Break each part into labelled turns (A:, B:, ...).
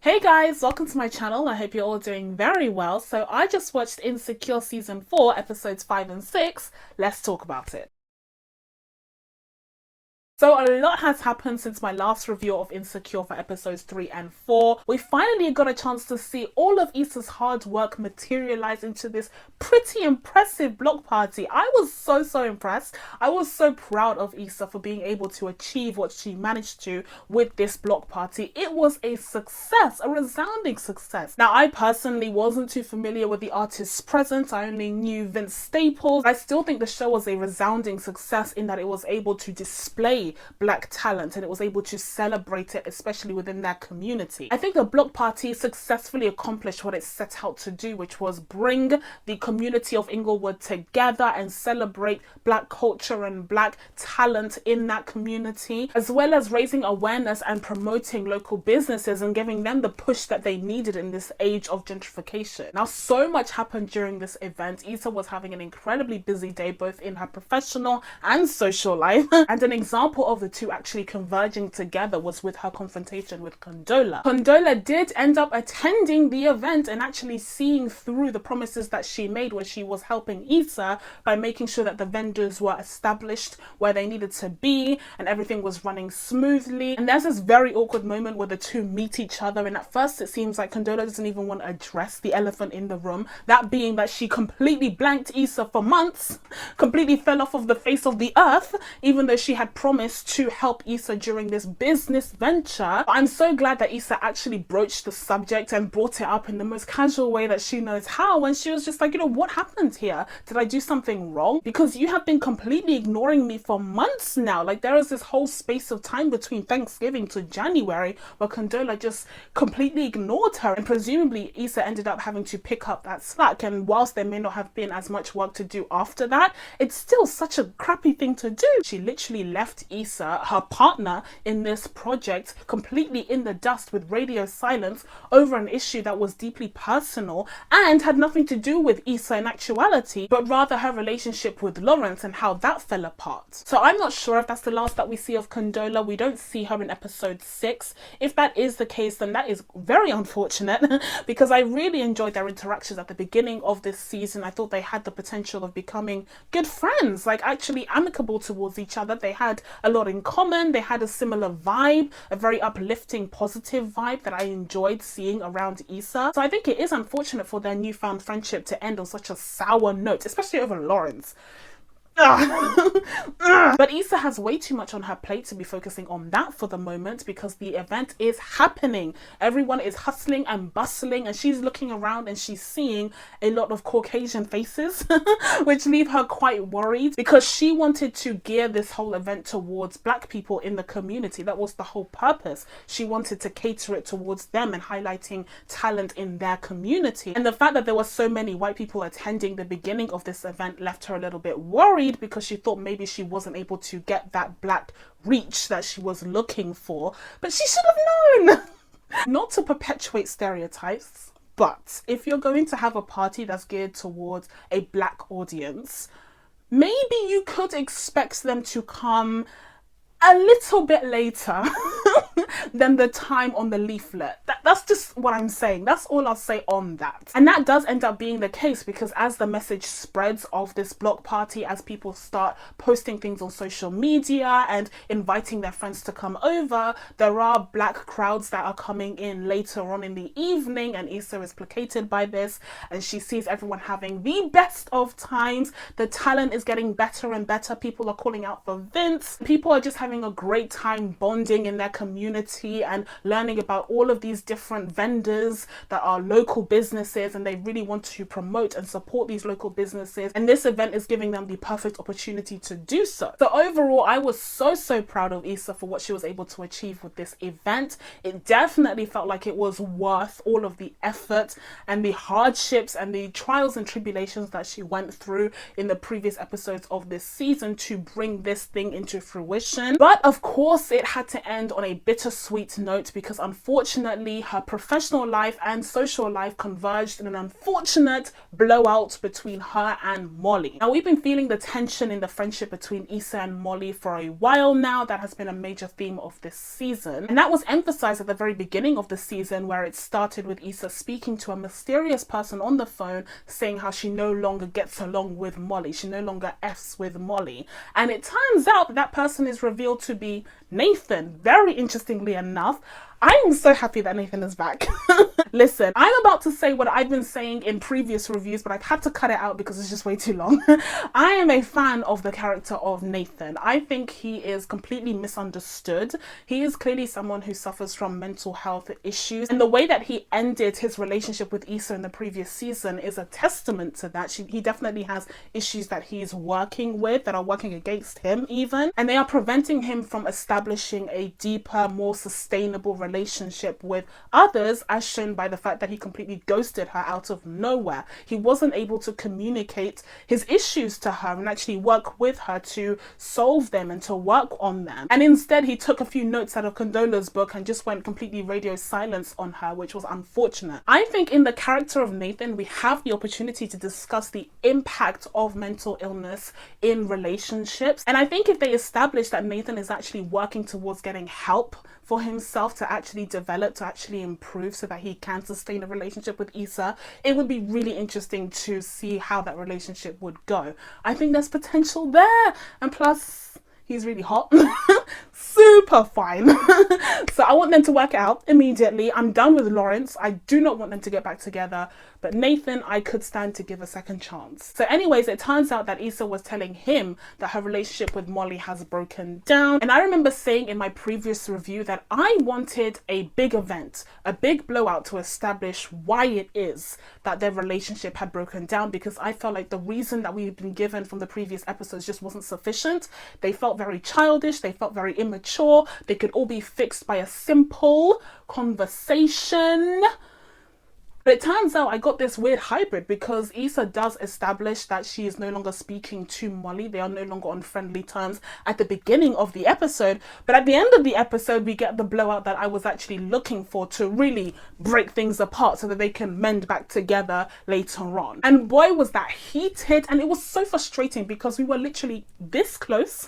A: Hey guys, welcome to my channel. I hope you're all doing very well. So I just watched Insecure Season 4, episodes 5 and 6. Let's talk about it. So a lot has happened since my last review of Insecure for episodes 3 and 4. We finally got a chance to see all of Issa's hard work materialize into this pretty impressive block party. I was so impressed. I was so proud of Issa for being able to achieve what she managed to with this block party. It was a success, a resounding success. Now, I personally wasn't too familiar with the artists present. I only knew Vince Staples. I still think the show was a resounding success in that it was able to display black talent and it was able to celebrate it, especially within that community. I think the block party successfully accomplished what it set out to do, which was bring the community of Inglewood together and celebrate black culture and black talent in that community, as well as raising awareness and promoting local businesses and giving them the push that they needed in this age of gentrification. Now, so much happened during this event. Issa was having an incredibly busy day, both in her professional and social life, and an example of the two actually converging together was with her confrontation with Condola. Condola did end up attending the event and actually seeing through the promises that she made when she was helping Issa by making sure that the vendors were established where they needed to be and everything was running smoothly. And there's this very awkward moment where the two meet each other, and at first it seems like Condola doesn't even want to address the elephant in the room, that being that she completely blanked Issa for months, completely fell off of the face of the earth, even though she had promised to help Issa during this business venture. But I'm so glad that Issa actually broached the subject and brought it up in the most casual way that she knows how, and she was just like, what happened here? Did I do something wrong? Because you have been completely ignoring me for months now. Like, there is this whole space of time between Thanksgiving to January where Condola just completely ignored her, and presumably Issa ended up having to pick up that slack. And whilst there may not have been as much work to do after that, it's still such a crappy thing to do. She literally left Issa, her partner in this project, completely in the dust with radio silence over an issue that was deeply personal and had nothing to do with Issa in actuality, but rather her relationship with Lawrence and how that fell apart. So I'm not sure if that's the last that we see of Condola. We don't see her in episode 6. If that is the case, then that is very unfortunate because I really enjoyed their interactions at the beginning of this season. I thought they had the potential of becoming good friends, like actually amicable towards each other. They had a lot in common. They had a similar vibe, a very uplifting, positive vibe that I enjoyed seeing around Issa. So I think it is unfortunate for their newfound friendship to end on such a sour note, especially over Lawrence. But Issa has way too much on her plate to be focusing on that for the moment, because the event is happening. Everyone is hustling and bustling, and she's looking around and she's seeing a lot of Caucasian faces which leave her quite worried, because she wanted to gear this whole event towards black people in the community. That was the whole purpose. She wanted to cater it towards them and highlighting talent in their community. And the fact that there were so many white people attending the beginning of this event left her a little bit worried, because she thought maybe she wasn't able to get that black reach that she was looking for. But she should have known! Not to perpetuate stereotypes, but if you're going to have a party that's geared towards a black audience, maybe you could expect them to come a little bit later than the time on the leaflet. That's just what I'm saying. That's all I'll say on that. And that does end up being the case, because as the message spreads of this block party, as people start posting things on social media and inviting their friends to come over, there are black crowds that are coming in later on in the evening, and Issa is placated by this, and she sees everyone having the best of times. The talent is getting better and better. People are calling out for Vince. People are just having a great time bonding in their community and learning about all of these different vendors that are local businesses, and they really want to promote and support these local businesses, and this event is giving them the perfect opportunity to do so. So overall, I was so proud of Issa for what she was able to achieve with this event. It definitely felt like it was worth all of the effort and the hardships and the trials and tribulations that she went through in the previous episodes of this season to bring this thing into fruition. But of course, it had to end on a bitter a sweet note because unfortunately her professional life and social life converged in an unfortunate blowout between her and Molly. Now, we've been feeling the tension in the friendship between Issa and Molly for a while now. That has been a major theme of this season, and that was emphasized at the very beginning of the season, where it started with Issa speaking to a mysterious person on the phone saying how she no longer gets along with Molly, she no longer F's with Molly, and it turns out that person is revealed to be Nathan. Very interestingly enough, I am so happy that Nathan is back. Listen, I'm about to say what I've been saying in previous reviews, but I've had to cut it out because it's just way too long. I am a fan of the character of Nathan. I think he is completely misunderstood. He is clearly someone who suffers from mental health issues, and the way that he ended his relationship with Issa in the previous season is a testament to that. He definitely has issues that he's working with, that are working against him even, and they are preventing him from establishing a deeper, more sustainable relationship with others, as shown by the fact that he completely ghosted her out of nowhere. He wasn't able to communicate his issues to her and actually work with her to solve them and to work on them. And instead, he took a few notes out of Condola's book and just went completely radio silence on her, which was unfortunate. I think in the character of Nathan, we have the opportunity to discuss the impact of mental illness in relationships. And I think if they establish that Nathan is actually working towards getting help for himself to actually develop, to actually improve so that he can sustain a relationship with Issa, it would be really interesting to see how that relationship would go. I think there's potential there, and plus he's really hot. Super fine. So I want them to work it out immediately. I'm done with Lawrence. I do not want them to get back together, but Nathan, I could stand to give a second chance. So anyways, it turns out that Issa was telling him that her relationship with Molly has broken down. And I remember saying in my previous review that I wanted a big event, a big blowout to establish why it is that their relationship had broken down, because I felt like the reason that we've been given from the previous episodes just wasn't sufficient. They felt very childish, they felt very immature, they could all be fixed by a simple conversation. But it turns out I got this weird hybrid, because Issa does establish that she is no longer speaking to Molly. They are no longer on friendly terms at the beginning of the episode. But at the end of the episode, we get the blowout that I was actually looking for to really break things apart so that they can mend back together later on. And boy, was that heated. And it was so frustrating because we were literally this close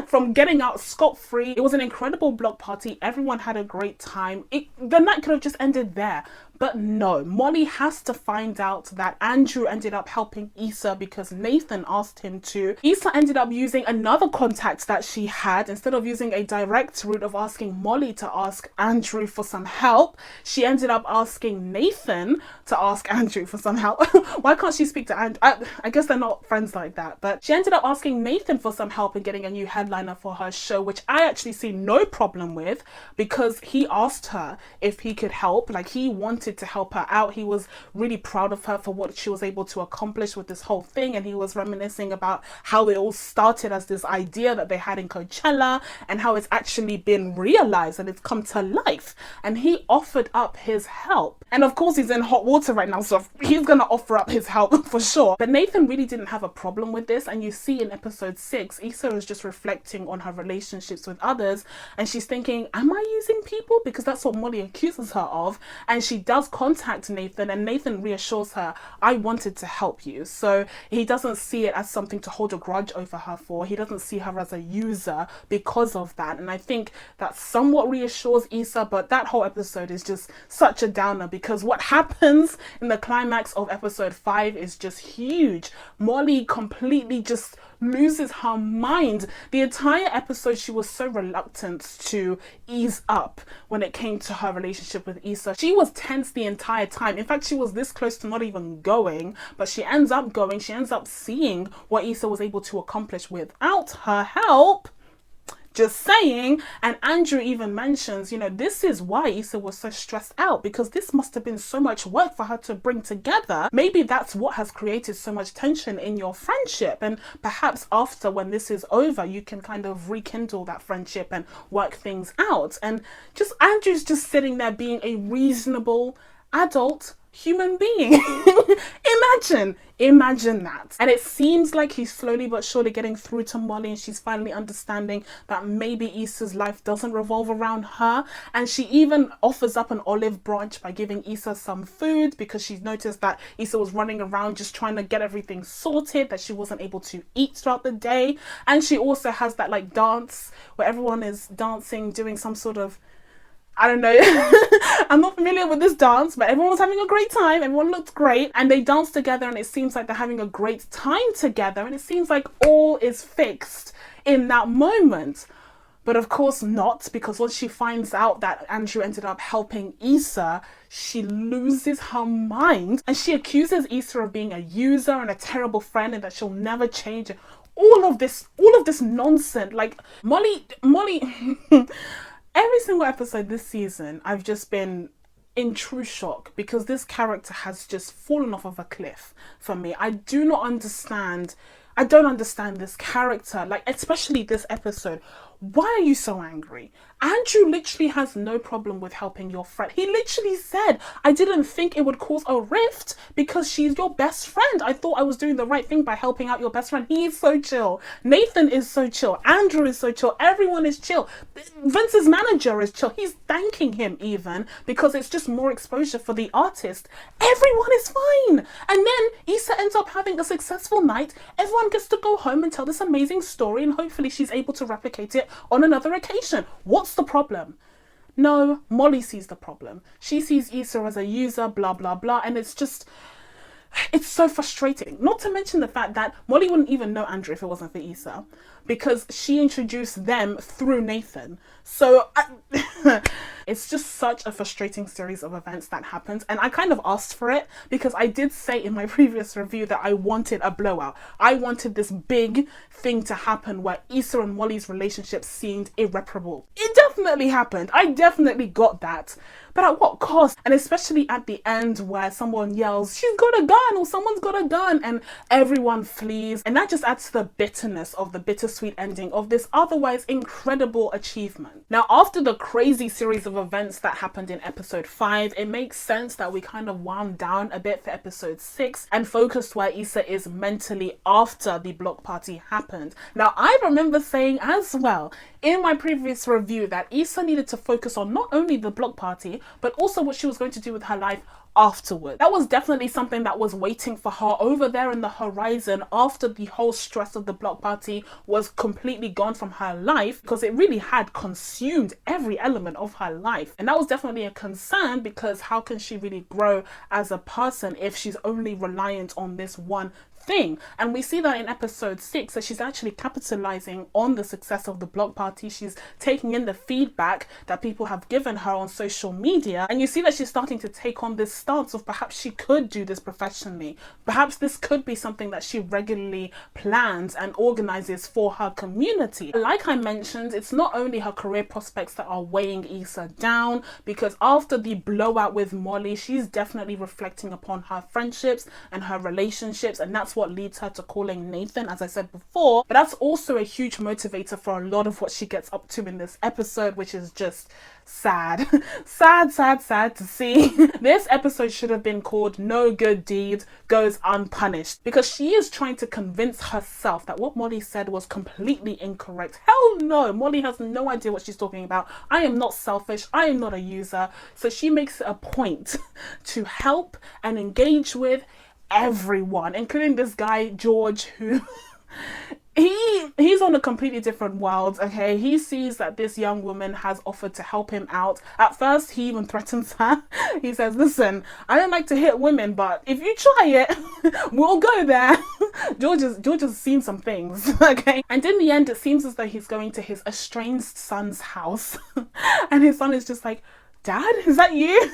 A: from getting out scot-free. It was an incredible block party. Everyone had a great time. The night could have just ended there. But no, Molly has to find out that Andrew ended up helping Issa because Nathan asked him to. Issa ended up using another contact that she had. Instead of using a direct route of asking Molly to ask Andrew for some help, she ended up asking Nathan to ask Andrew for some help. Why can't she speak to Andrew? I guess they're not friends like that. But she ended up asking Nathan for some help in getting a new headliner for her show, which I actually see no problem with, because he asked her if he could help. Like, he wanted to help her out. He was really proud of her for what she was able to accomplish with this whole thing, and he was reminiscing about how it all started as this idea that they had in Coachella and how it's actually been realized and it's come to life, and he offered up his help. And of course he's in hot water right now, so he's gonna offer up his help for sure. But Nathan really didn't have a problem with this, and you see in episode 6 Issa is just reflecting on her relationships with others, and she's thinking, am I using people? Because that's what Molly accuses her of. And she does contact Nathan, and Nathan reassures her, I wanted to help you. So he doesn't see it as something to hold a grudge over her for. He doesn't see her as a user because of that. And I think that somewhat reassures Issa, but that whole episode is just such a downer, because what happens in the climax of episode 5 is just huge. Molly completely just loses her mind. The entire episode, she was so reluctant to ease up when it came to her relationship with Issa. She was tense the entire time. In fact, she was this close to not even going, but she ends up going. She ends up seeing what Issa was able to accomplish without her help. Just saying. And Andrew even mentions, you know, this is why Issa was so stressed out, because this must have been so much work for her to bring together. Maybe that's what has created so much tension in your friendship, and perhaps after, when this is over, you can kind of rekindle that friendship and work things out. And just Andrew's just sitting there being a reasonable adult human being. Imagine that. And it seems like he's slowly but surely getting through to Molly, and she's finally understanding that maybe Issa's life doesn't revolve around her. And she even offers up an olive branch by giving Issa some food, because she's noticed that Issa was running around just trying to get everything sorted, that she wasn't able to eat throughout the day. And she also has that like dance where everyone is dancing, doing some sort of, I don't know, I'm not familiar with this dance, but everyone was having a great time. Everyone looked great and they danced together, and it seems like they're having a great time together, and it seems like all is fixed in that moment. But of course not, because once she finds out that Andrew ended up helping Issa, she loses her mind and she accuses Issa of being a user and a terrible friend and that she'll never change. All of this nonsense. Like Molly every single episode this season, I've just been in true shock, because this character has just fallen off of a cliff for me. I don't understand this character, like especially this episode. Why are you so angry? Andrew literally has no problem with helping your friend. He literally said, I didn't think it would cause a rift because she's your best friend. I thought I was doing the right thing by helping out your best friend. He's so chill. Nathan is so chill. Andrew is so chill. Everyone is chill. Vince's manager is chill. He's thanking him even because it's just more exposure for the artist. Everyone is fine. And then Issa ends up having a successful night. Everyone gets to go home and tell this amazing story, and hopefully she's able to replicate it on another occasion. What's the problem? No, Molly sees the problem. She sees Issa as a user, blah, blah, blah. And it's so frustrating. Not to mention the fact that Molly wouldn't even know Andrew if it wasn't for Issa, because she introduced them through Nathan. So it's just such a frustrating series of events that happens. And I kind of asked for it, because I did say in my previous review that I wanted a blowout. I wanted this big thing to happen where Issa and Molly's relationship seemed irreparable. It definitely happened. I definitely got that. But at what cost? And especially at the end where someone yells, she's got a gun, or someone's got a gun, and everyone flees. And that just adds to the bitterness of the bittersweet ending of this otherwise incredible achievement. Now, after the crazy series of events that happened in episode 5, it makes sense that we kind of wound down a bit for episode 6 and focused where Issa is mentally after the block party happened. Now, I remember saying as well in my previous review that Issa needed to focus on not only the block party, but also what she was going to do with her life afterward. That was definitely something that was waiting for her over there in the horizon after the whole stress of the block party was completely gone from her life, because it really had consumed every element of her life. And that was definitely a concern, because how can she really grow as a person if she's only reliant on this one thing? And we see that in episode 6, that she's actually capitalizing on the success of the block party. She's taking in the feedback that people have given her on social media, and you see that she's starting to take on this stance of perhaps she could do this professionally. Perhaps this could be something that she regularly plans and organizes for her community. Like I mentioned, it's not only her career prospects that are weighing Issa down, because after the blowout with Molly, she's definitely reflecting upon her friendships and her relationships, and that's what leads her to calling Nathan, as I said before. But that's also a huge motivator for a lot of what she gets up to in this episode, which is just sad. sad to see. This episode should have been called No Good Deed Goes Unpunished, because she is trying to convince herself that what Molly said was completely incorrect. Hell no, Molly has no idea what she's talking about. I am not selfish. I am not a user. So she makes it a point to help and engage with everyone, including this guy George, who he's on a completely different world. Okay, he sees that this young woman has offered to help him out. At first he even threatens her. He says, listen, I don't like to hit women, but if you try it, we'll go there. George has seen some things. Okay, and in the end it seems as though he's going to his estranged son's house and his son is just like, Dad, is that you?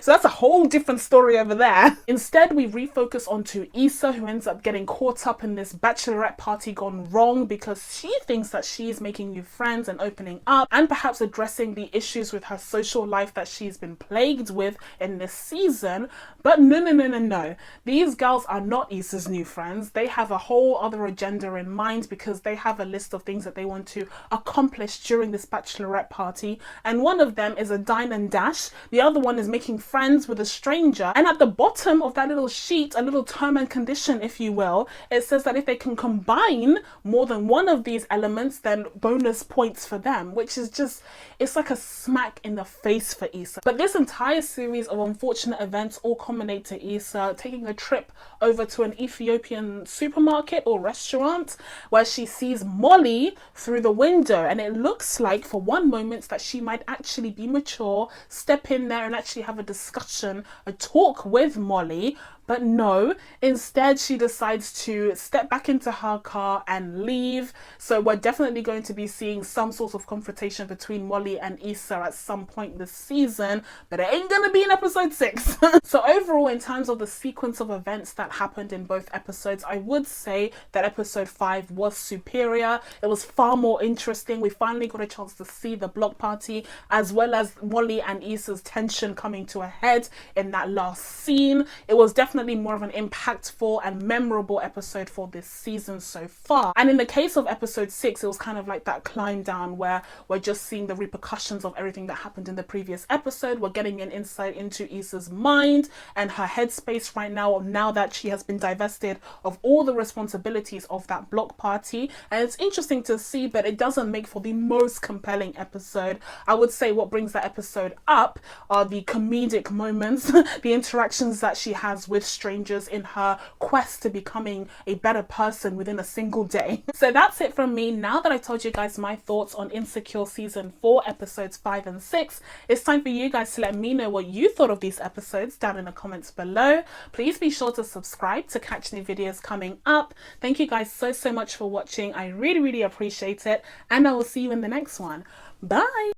A: So that's a whole different story over there. Instead, we refocus onto Issa, who ends up getting caught up in this bachelorette party gone wrong, because she thinks that she's making new friends and opening up and perhaps addressing the issues with her social life that she's been plagued with in this season. But no. These girls are not Issa's new friends. They have a whole other agenda in mind, because they have a list of things that they want to accomplish during this bachelorette party. And one of them is a dine and and dash. The other one is making friends with a stranger. And at the bottom of that little sheet, a little term and condition, if you will, it says that if they can combine more than one of these elements, then bonus points for them, which is just, it's like a smack in the face for Issa. But this entire series of unfortunate events all culminate to Issa taking a trip over to an Ethiopian supermarket or restaurant where she sees Molly through the window, and it looks like for one moment that she might actually be mature, step in there and actually have a discussion, a talk with Molly. But no, instead she decides to step back into her car and leave. So we're definitely going to be seeing some sort of confrontation between Molly and Issa at some point this season, but it ain't gonna be in episode 6. So overall, in terms of the sequence of events that happened in both episodes, I would say that episode 5 was superior. It was far more interesting. We finally got a chance to see the block party, as well as Molly and Issa's tension coming to a head in that last scene. It was definitely more of an impactful and memorable episode for this season so far. And in the case of episode 6, it was kind of like that climb down where we're just seeing the repercussions of everything that happened in the previous episode. We're getting an insight into Issa's mind and her headspace right now that she has been divested of all the responsibilities of that block party. And it's interesting to see, but it doesn't make for the most compelling episode. I would say what brings that episode up are the comedic moments, the interactions that she has with strangers in her quest to becoming a better person within a single day. So that's it from me. Now that I told you guys my thoughts on Insecure season 4 episodes 5 and 6, it's time for you guys to let me know what you thought of these episodes down in the comments below. Please be sure to subscribe to catch new videos coming up. Thank you guys so much for watching. I really appreciate it, and I will see you in the next one. Bye.